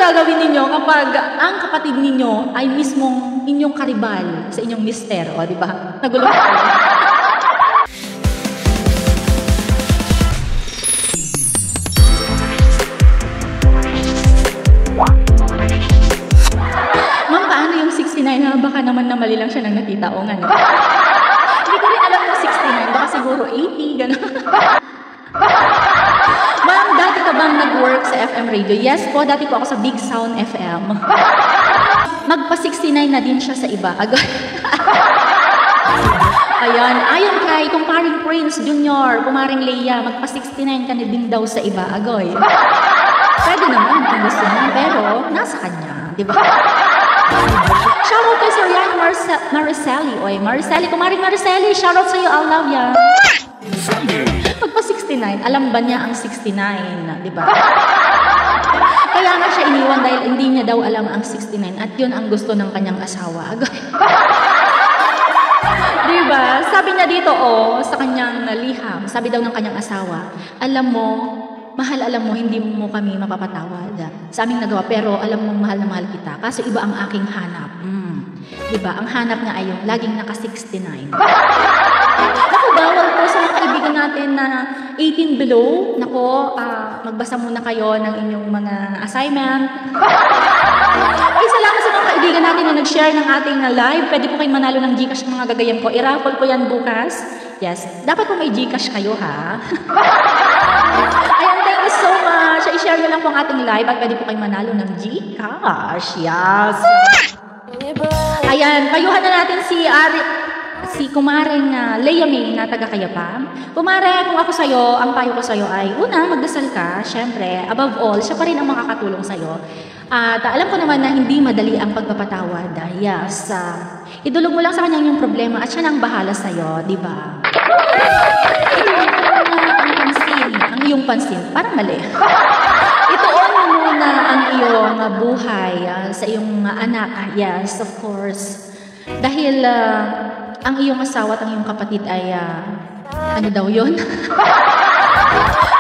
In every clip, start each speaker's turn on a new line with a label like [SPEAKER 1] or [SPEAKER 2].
[SPEAKER 1] gagawin ninyo kapag ang kapatid ninyo ay mismong inyong karibal sa inyong mister? O, di ba? Nagulo ka. Ma'am, paano yung 69? Baka naman na mali lang siya nang nakita o nga. Hindi ko rin alam yung 69. Baka siguro 80, gano'n. Ma'am, dati ka bang nag-work sa FM radio? Yes po, dati po ako sa Big Sound FM. Magpa-69 na din siya sa iba. Agad. Ayan, ayon kay kumparing Prince Jr., kumaring Leia, magpa-69 ka na din daw sa iba. Agoy. Pwede naman kung gusto mo, pero nasa kanya, di ba? Shoutout kay Sir Yan Mariceli. Oy, Mariceli, kumaring Mariceli, shoutout sa'yo, I love ya. Magpa-69, alam ba niya ang 69, di ba? Kaya nga siya iniwan dahil hindi niya daw alam ang 69 at yun ang gusto ng kanyang asawa. Di ba? Sabi niya dito, sa kanyang liham, sabi daw ng kanyang asawa, alam mo, hindi mo kami mapapatawad sa aming nagawa, pero alam mo, mahal na mahal kita. Kaso iba ang aking hanap. Diba? Ang hanap nga ay yung laging naka-69. Naku, bawal po sa mga kaibigan natin na 18 below. Naku, magbasa muna kayo ng inyong mga assignment. Ay, salamat sa mga kaibigan natin na nag-share ng ating live. Pwede po kayong manalo ng Gcash ng mga gagayam ko. I-raffle ko yan bukas. Yes, dapat po may Gcash kayo, ha? Ayan, thank you so much. I-share nyo lang po ang ating live at pwede po kayong manalo ng Gcash. Yes. Ayan, payuhan na natin si kumaring Leia May na taga Kayapa. Kumare, kung ako sa'yo, ang payo ko sa'yo ay, una, magdasal ka. Siyempre, above all, siya pa rin ang makakatulong sa'yo. At alam ko naman na hindi madali ang pagpapatawad. Yes, idulog mo lang sa kanya yung problema at siya nang bahala sa'yo, di ba? Ang iyong pansin, parang mali. Ituon mo muna ang iyong buhay sa iyong anak. Yes, of course. Dahil ang iyong asawa at ang iyong kapatid ay, ano daw yun?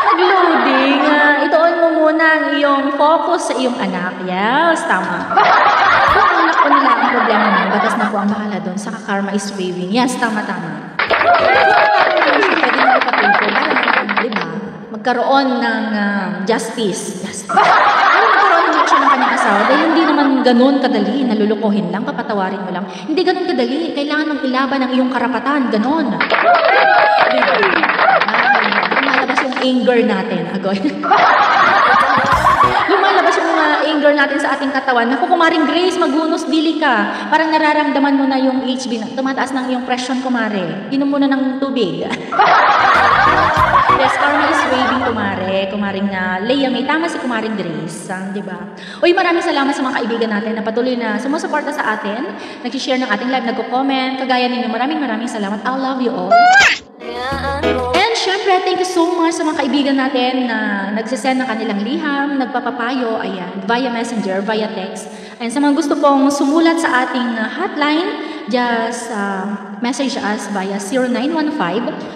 [SPEAKER 1] Nag-loading. Ituon mo muna ang iyong focus sa iyong anak. Yes, tama. Kung ang anak ko nila ang problema mo, batas na po ang bahala doon. Saka karma is waving. Yes, tama. Pwede mo ipapilpo. Diba? Magkaroon ng justice. Ano magkaroon ng action ng kanyang asawa? Dahil hindi naman ganun kadali. Nalulukohin lang, papatawarin mo lang. Hindi ganun kadali. Kailangan mong ilaban ang iyong karapatan. Ganon. Lumalabas yung anger natin. Agoy. Lumalabas yung anger natin sa ating katawan. Naku, kumaring Grace, magunos, dili ka. Parang nararamdaman mo na yung HB. Tumataas ng iyong presyon, kumare. Inom mo na ng tubig. Yes, karma is waving, kumare. Kumaring Leia May. Tama si kumaring Grace. Di ba? Uy, maraming salamat sa mga kaibigan natin na patuloy na sumusuporta sa atin. Nag-share ng ating live, nagko-comment. Kagaya ninyo, maraming salamat. I love you all. And syempre, thank you so much sa mga kaibigan natin na nagsisend ng kanilang liham, nagpapapayo, ayan, via messenger, via text. And sa mga gusto pong sumulat sa ating hotline, just message us via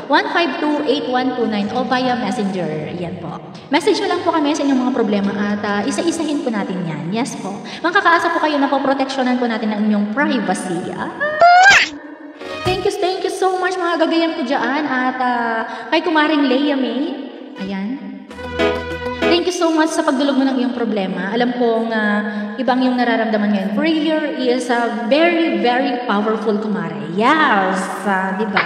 [SPEAKER 1] 0915-152-8129 o via messenger. Yan po. Message mo lang po kami sa inyong mga problema at isa-isahin po natin yan. Yes po. Makakaasa po kayo na po proteksyonan po natin ang inyong privacy. Thank you so much mga gagayam ko dyan at kay kumaring Leia May. Ayan. Thank you so much sa pagdulog mo ng iyong problema. Alam kong ibang yung nararamdaman ngayon. Prayer is a very, very powerful, kumare. Yes! Di ba?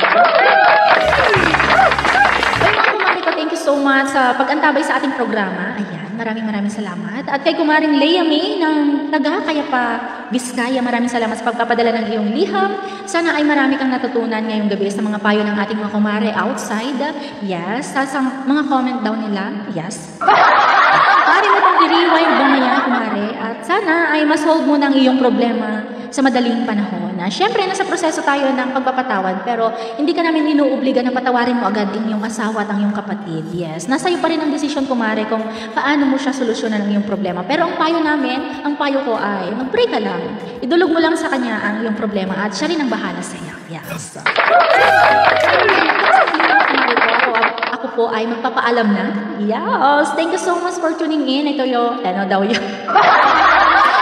[SPEAKER 1] Thank you so much sa pag-antabay sa ating programa. Ayan, maraming salamat. At kay kumaring Leia May ng taga Kayapa, Vizcaya, maraming salamat sa pagpapadala ng iyong liham. Sana ay marami kang natutunan ngayong gabi sa mga payo ng ating mga kumare outside. Yes, sa mga comment down nila. Yes. Pari mo itong i-rewind mamaya, kumare. At sana ay masolve mo ng iyong problema sa madaling panahon. Siyempre, nasa proseso tayo ng pagpapatawad, pero hindi ka namin inuobliga na patawarin mo agad ang iyong asawa at ang iyong kapatid. Yes, nasa iyo pa rin ang desisyon, kumare, kung paano mo siya solusyonan ang iyong problema. Pero ang payo namin, ang payo ko ay, mag-pray ka lang. Idulog mo lang sa kanya ang iyong problema at siya rin ang bahala sa iyo. Yes. Ako po ay magpapaalam na. Yes! Thank you so much for tuning in. Ito yung, daw yun.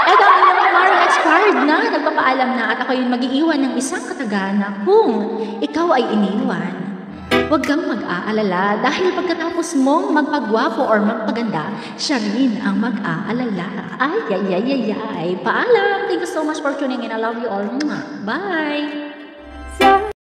[SPEAKER 1] Ito ang Mara expired na, nagpapaalam na at ako yung mag-iiwan ng isang katagana kung ikaw ay iniwan. Huwag kang mag-aalala dahil pagkatapos mong magpagwapo or magpaganda, siya rin ang mag-aalala. Ay, paalam. Thank you so much for tuning in. I love you all. Bye!